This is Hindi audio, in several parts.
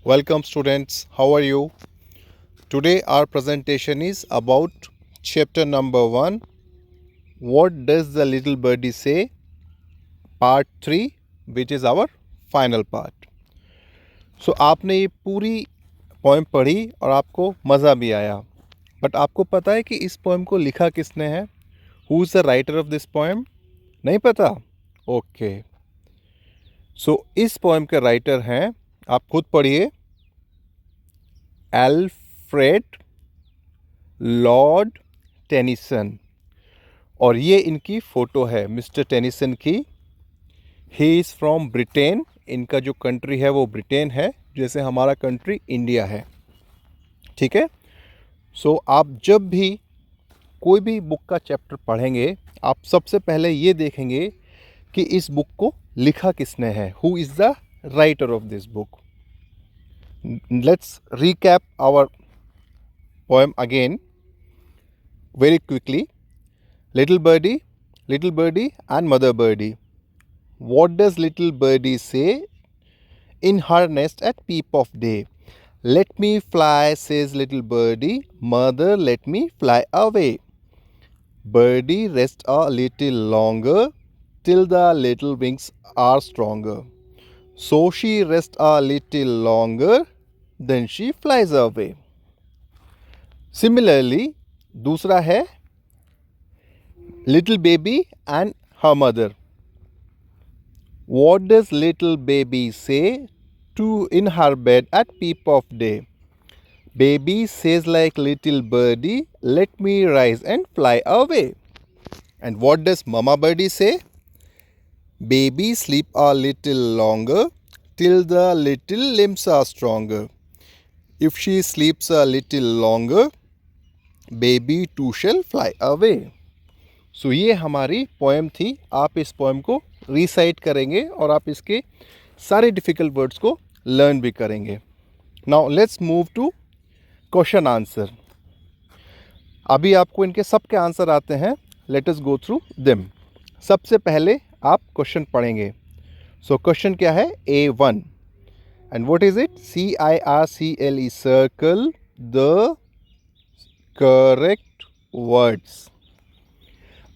Welcome students, how are you? Today our presentation is about chapter number 1. What does the little birdie say? Part 3, which is our final part. So आपने ये पूरी पोएम पढ़ी और आपको मज़ा भी आया. बट आपको पता है कि इस पोएम को लिखा किसने है? Who is the writer of this poem? नहीं पता? ओके. सो इस पोएम के राइटर हैं, आप खुद पढ़िए, एल्फ्रेड लॉर्ड टेनिसन. और ये इनकी फ़ोटो है मिस्टर टेनिसन की. He is from Britain. इनका जो कंट्री है वो ब्रिटेन है, जैसे हमारा कंट्री इंडिया है. ठीक है. सो आप जब भी कोई भी बुक का चैप्टर पढ़ेंगे, आप सबसे पहले ये देखेंगे कि इस बुक को लिखा किसने है. Who is the writer of this book. Let's recap our poem again very quickly. Little birdie and mother birdie. What does little birdie say in her nest at peep of day? Let me fly, says little birdie, mother, let me fly away. Birdie, rest a little longer, till the little wings are stronger. So she rests a little longer, then she flies away. Similarly, दूसरा है little baby and her mother. What does little baby say to in her bed at peep of day? Baby says like little birdie, let me rise and fly away. And what does mama birdie say? Baby sleep a little longer, till the little limbs are stronger. If she sleeps a little longer, baby too shall fly away. सो ये हमारी पोएम थी. आप इस पोएम को रिसाइट करेंगे और आप इसके सारे डिफ़िकल्ट वर्ड्स को लर्न भी करेंगे. Now let's move to question answer. अभी आपको इनके सब के आंसर आते हैं. Let us go through them. सबसे पहले आप क्वेश्चन पढ़ेंगे. सो क्वेश्चन क्या है? A1. And what is it? CIRCLE, circle the correct words.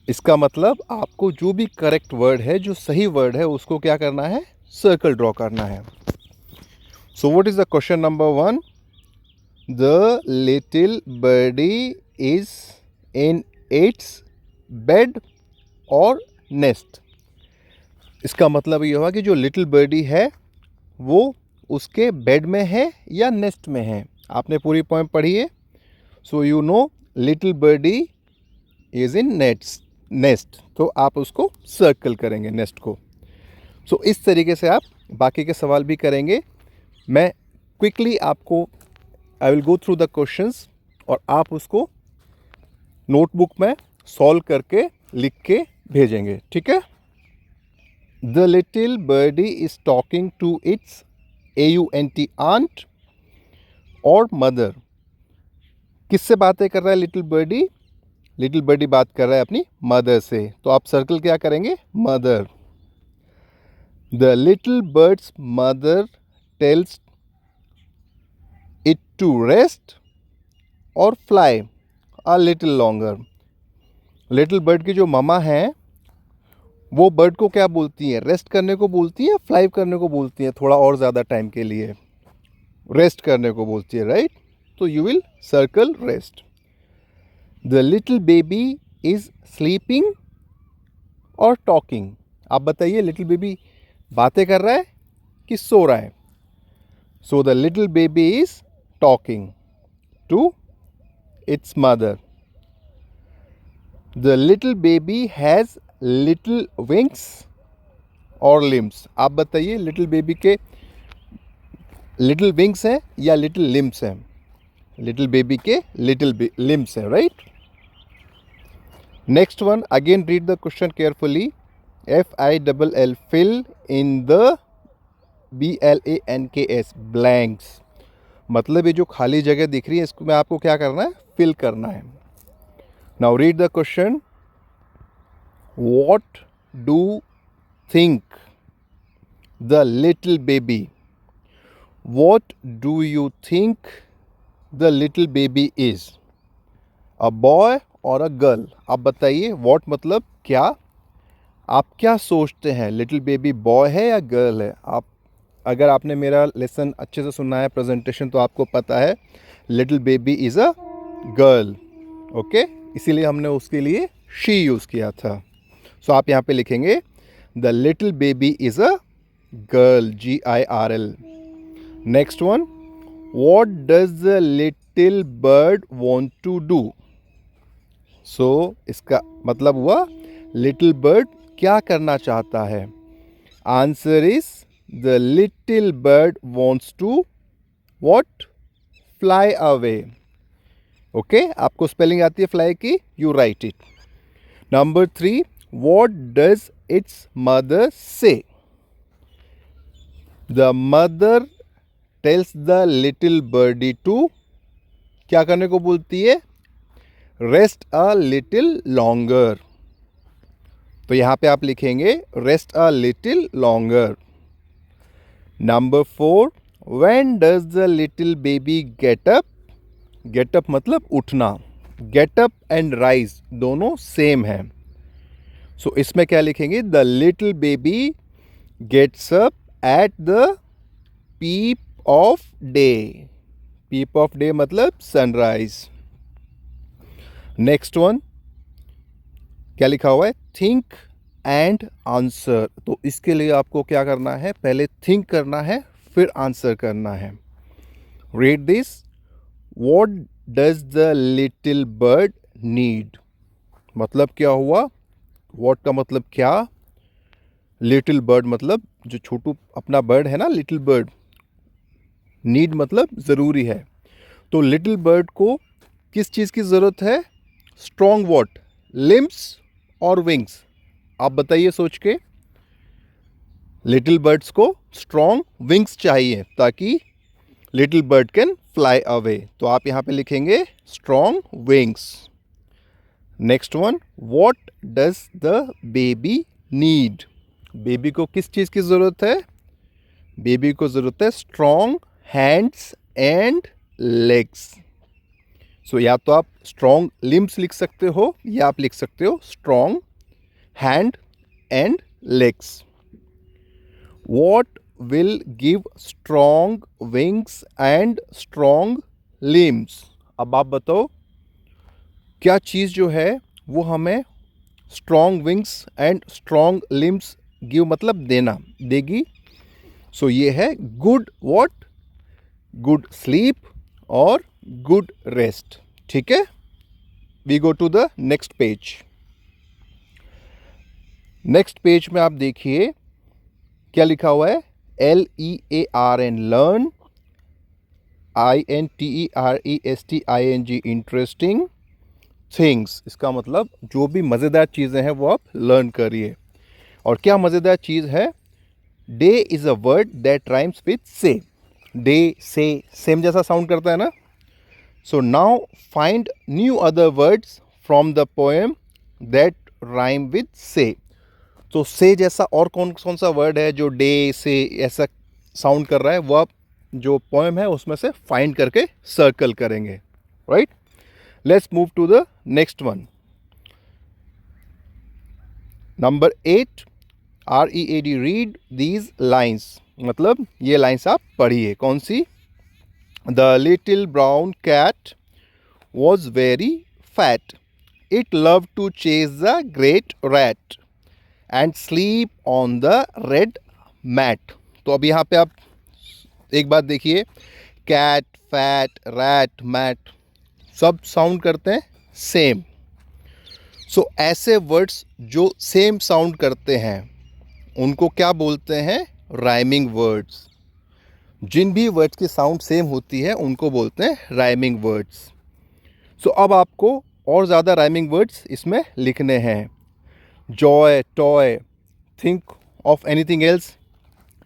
इसका मतलब आपको जो भी करेक्ट वर्ड है, जो सही वर्ड है, उसको क्या करना है? सर्कल ड्रॉ करना है. So what is the question number 1? The little birdie is in its bed or nest. इसका मतलब ये हुआ कि जो लिटिल बर्डी है वो उसके बेड में है या नेस्ट में है. आपने पूरी पोएम पढ़ी है. So you know little birdie is in nest. तो आप उसको सर्कल करेंगे, नेस्ट को. सो इस तरीके से आप बाकी के सवाल भी करेंगे. मैं क्विकली आपको I will go through the questions और आप उसको नोटबुक में सॉल्व करके लिख के भेजेंगे. ठीक है. The little birdie is talking to its AUNT aunt or mother. किससे बातें कर रहा है लिटिल बर्डी? लिटिल बर्डी बात कर रहा है अपनी मदर से. तो आप सर्कल क्या करेंगे? Mother. The little birds mother tells it to rest और fly a little longer. Little bird की जो ममा है वो बर्ड को क्या बोलती है? रेस्ट करने को बोलती है, फ्लाई करने को बोलती है, थोड़ा और ज़्यादा टाइम के लिए रेस्ट करने को बोलती है, राइट? तो you will circle rest. The little baby is sleeping और टॉकिंग. आप बताइए, लिटिल बेबी बातें कर रहा है कि सो रहा है? So the little baby is talking to its mother. The little baby has little wings और लिम्स. आप बताइए, लिटिल बेबी के लिटिल विंग्स हैं या लिटिल लिम्स हैं? लिटिल बेबी के लिटिल लिम्स हैं, right? Next one, again read the question carefully. FILL, fill in the BLANKS, blanks. मतलब ये जो खाली जगह दिख रही है, इसको में आपको क्या करना है? फिल करना है. Now read the question. What do think the little baby? What do you think the little baby is? A boy or a girl? आप बताइए. What मतलब क्या? आप क्या सोचते हैं? लिटिल बेबी बॉय है या गर्ल है? आप अगर आपने मेरा लेसन अच्छे से सुना है, प्रेजेंटेशन, तो आपको पता है little baby is a girl. Okay, इसीलिए हमने उसके लिए शी यूज़ किया था. सो आप यहाँ पे लिखेंगे the little baby is a girl, GIRL. Next one, what does the little bird want to do? So इसका मतलब हुआ लिटिल बर्ड क्या करना चाहता है. Answer is the little bird wants to what? Fly away. Okay, आपको स्पेलिंग आती है फ्लाई की, you write it. Number 3, what does its mother say? The mother tells the little birdie to क्या करने को बोलती है? Rest a little longer. तो यहां पे आप लिखेंगे rest a little longer. Number 4, when does the little baby get up? Get up मतलब उठना. गेट अप एंड राइज दोनों सेम है. सो इसमें क्या लिखेंगे? The little baby gets up at the peep of day. Peep of day मतलब सनराइज. नेक्स्ट वन क्या लिखा हुआ है? Think and answer. तो इसके लिए आपको क्या करना है? पहले थिंक करना है, फिर आंसर करना है. Read this. What does the little bird need? मतलब क्या हुआ? व्हाट का मतलब क्या? लिटिल बर्ड मतलब जो छोटू अपना बर्ड है ना, लिटिल बर्ड. नीड मतलब ज़रूरी है. तो लिटिल बर्ड को किस चीज़ की ज़रूरत है? Strong what? लिम्स और विंग्स? आप बताइए सोच के. लिटिल बर्ड्स को स्ट्रॉन्ग विंग्स चाहिए ताकि little bird can fly away. तो आप यहाँ पे लिखेंगे strong wings. Next one, what does the baby need? Baby को किस चीज़ की ज़रूरत है? बेबी को ज़रूरत है स्ट्रॉन्ग हैंड्स एंड लेग्स. सो या तो आप स्ट्रॉन्ग लिम्स लिख सकते हो या आप लिख सकते हो strong hand and legs. What will give strong wings and strong limbs? अब आप बताओ क्या चीज़ जो है वो हमें strong wings and strong limbs give मतलब देना देगी. सो ये है गुड वॉट? गुड स्लीप और गुड रेस्ट. ठीक है, we go to the next page. Next page में आप देखिए क्या लिखा हुआ है? LEARN, learn. INTERESTING, interesting things. इसका मतलब जो भी मज़ेदार चीज़ें हैं वो आप लर्न करिए. और क्या मज़ेदार चीज़ है? Day is a word that rhymes with से. डे से सेम जैसा साउंड करता है ना. So now find new other words from the poem that rhyme with से. तो से जैसा और कौन कौन सा वर्ड है जो डे से ऐसा साउंड कर रहा है? वो आप जो पोएम है उसमें से फाइंड करके सर्कल करेंगे. Right, let's move to the next one. Number 8, READ, read these lines. मतलब ये लाइन्स आप पढ़िए. कौन सी? The little brown cat was very fat. It love to chase the great rat and sleep on the red mat. तो अब यहाँ पे आप एक बात देखिए, कैट, फैट, रैट, मैट सब साउंड करते हैं सेम. सो ऐसे वर्ड्स जो सेम साउंड करते हैं उनको क्या बोलते हैं? Rhyming words. जिन भी वर्ड्स की साउंड सेम होती है उनको बोलते हैं राइमिंग वर्ड्स. सो अब आपको और ज़्यादा राइमिंग वर्ड्स इसमें लिखने हैं. Joy, toy. Think of anything else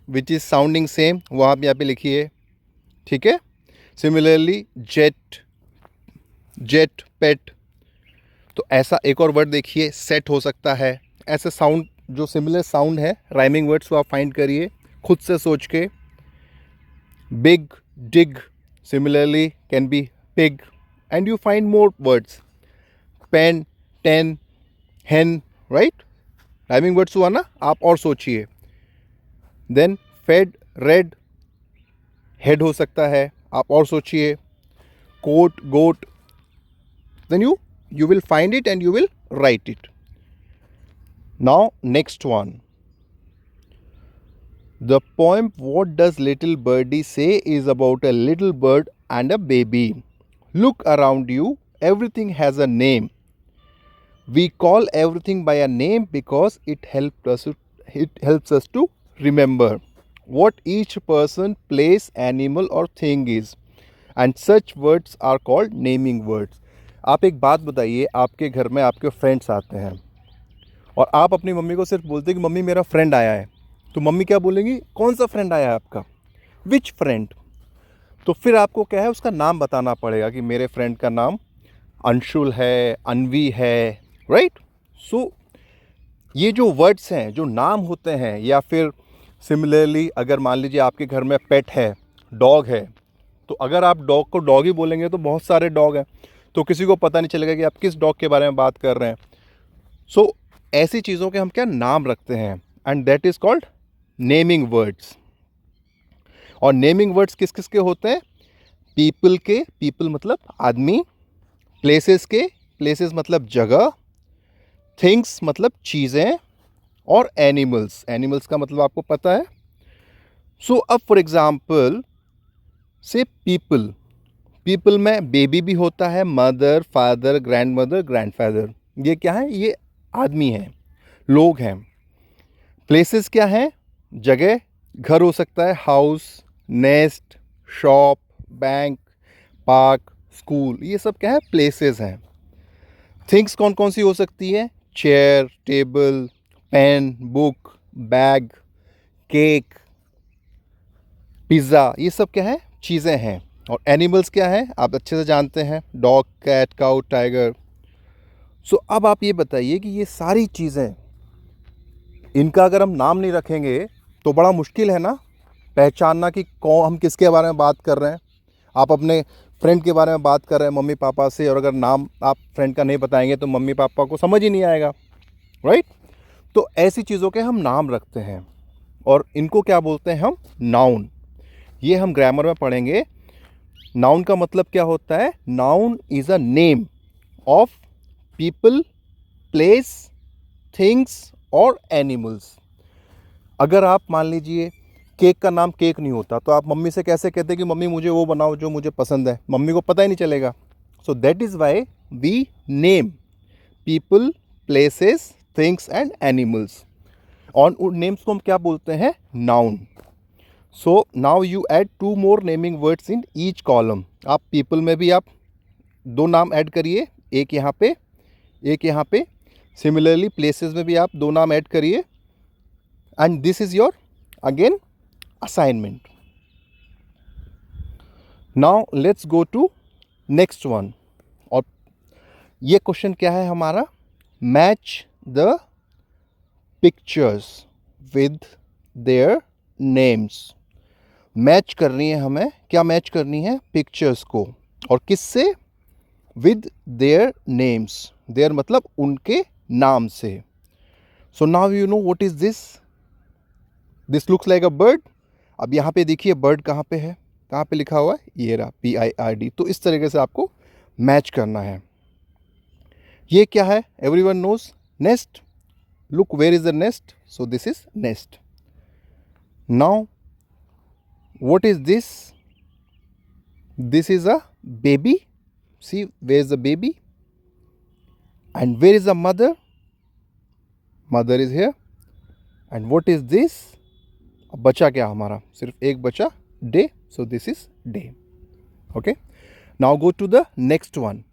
which is sounding same, वो आप यहाँ पे लिखिए. ठीक है. सिमिलरली जेट, जेट, पेट. तो ऐसा एक और वर्ड देखिए, सेट हो सकता है. ऐसे साउंड जो सिमिलर साउंड है राइमिंग वर्ड्स को आप फाइंड करिए खुद से सोच के. Big, dig, similarly can be pig. And you find more words. Pen, ten, hen, right? Rhyming words हुआ ना, आप और सोचिए. देन फेड, रेड, हेड हो सकता है, आप और सोचिए. Coat, goat. Then you will find it and you will write it. Now next one. The poem What Does Little Birdie Say is about a little bird and a baby. Look around you, everything has a name. We call everything by a name because it helps us to remember what each person, place, animal or thing is. And such words are called naming words. आप एक बात बताइए, आपके घर में आपके फ्रेंड्स आते हैं और आप अपनी मम्मी को सिर्फ बोलते हैं कि मम्मी मेरा फ्रेंड आया है, तो मम्मी क्या बोलेंगी, कौन सा फ्रेंड आया है आपका, विच फ्रेंड. तो फिर आपको क्या है, उसका नाम बताना पड़ेगा कि मेरे फ्रेंड का नाम अंशुल है, अनवी है, राइट. सो ये जो वर्ड्स हैं, जो नाम होते हैं, या फिर सिमिलरली अगर मान लीजिए आपके घर में पेट है, डॉग है, तो अगर आप डॉग को डॉग ही बोलेंगे तो बहुत सारे डॉग हैं, तो किसी को पता नहीं चलेगा कि आप किस डॉग के बारे में बात कर रहे हैं. सो ऐसी चीज़ों के हम क्या नाम रखते हैं, and that is called naming words. और नेमिंग वर्ड्स किस किस के होते हैं, पीपल के, पीपल मतलब आदमी, प्लेसेस के, प्लेसेस मतलब जगह, थिंग्स मतलब चीज़ें, और एनिमल्स, एनिमल्स का मतलब आपको पता है. सो अब फॉर एग्जाम्पल से पीपल, पीपल में बेबी भी होता है, mother, father, grand mother, grand father. ये क्या है, ये आदमी हैं, लोग हैं. प्लेसेस क्या हैं, जगह, घर हो सकता है, house, nest, shop, bank, park, school, ये सब क्या है, प्लेसेस हैं. थिंग्स कौन कौन सी हो सकती है, chair, table, pen, book, bag, cake, pizza, ये सब क्या है, चीज़ें हैं. और एनिमल्स क्या है, आप अच्छे से जानते हैं, डॉग, कैट, काउ, टाइगर. सो अब आप ये बताइए कि ये सारी चीज़ें, इनका अगर हम नाम नहीं रखेंगे तो बड़ा मुश्किल है ना पहचानना कि कौन, हम किसके बारे में बात कर रहे हैं. आप अपने फ्रेंड के बारे में बात कर रहे हैं मम्मी पापा से, और अगर नाम आप फ्रेंड का नहीं बताएंगे तो मम्मी पापा को समझ ही नहीं आएगा, राइट. तो ऐसी चीज़ों के हम नाम रखते हैं, और इनको क्या बोलते हैं हम, नाउन. ये हम ग्रामर में पढ़ेंगे. नाउन का मतलब क्या होता है, noun is a name of people, place, things और एनिमल्स. अगर आप मान लीजिए केक का नाम केक नहीं होता, तो आप मम्मी से कैसे कहते हैं कि मम्मी मुझे वो बनाओ जो मुझे पसंद है, मम्मी को पता ही नहीं चलेगा. So that is why we name people, places, things and animals. और उन नेम्स को हम क्या बोलते हैं, noun. So now you add 2 more naming words in each column. आप पीपल में भी आप 2 नाम ऐड करिए, एक यहाँ पे, एक यहाँ पे. सिमिलरली प्लेसेस में भी आप 2 नाम ऐड करिए. And this is your again assignment. Now let's go to next one. और ये क्वेश्चन क्या है हमारा, match the pictures with their names. Match करनी है हमें, क्या मैच करनी है, पिक्चर्स को, और किससे, विद देयर नेम्स. देयर मतलब उनके नाम से. सो now you know what is this. This looks like a bird. अब यहाँ पे देखिए बर्ड कहाँ पे है, कहाँ पे लिखा हुआ है, ये रहा, PIRD. तो इस तरीके से आपको मैच करना है. ये क्या है, everyone knows, nest. Look where is the nest. So this is nest. Now what is this, this is a baby. See, where is the baby, and where is the mother, mother is here. And what is this, अब बचा क्या हमारा, सिर्फ एक बचा, day. so this is day. okay, now go to the next one.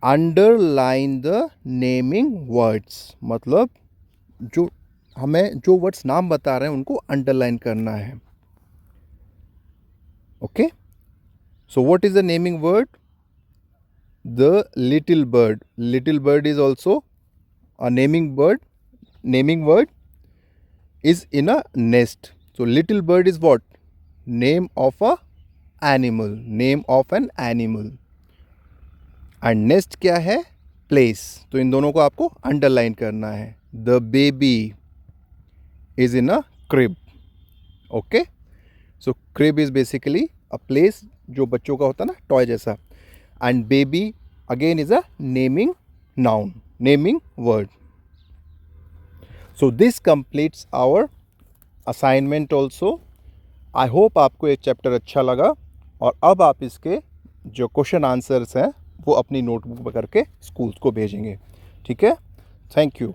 underline the naming words. मतलब जो हमें जो वर्ड्स नाम बता रहे हैं उनको अंडरलाइन करना है. Okay, so what is the naming word, the little bird. Little bird is also a naming bird. Naming word is in a nest. So little bird is what, name of a animal, name of an animal. And next क्या है? प्लेस। तो इन दोनों को आपको अंडरलाइन करना है। The baby is in a crib. Okay, so crib is basically a place जो बच्चों का होता है ना, टॉय जैसा। And baby again is a naming noun, naming word. So this completes our assignment also. I hope आपको ये चैप्टर अच्छा लगा और अब आप इसके जो क्वेश्चन आंसर्स हैं वो अपनी नोटबुक में करके स्कूल्स को भेजेंगे। ठीक है, थैंक यू।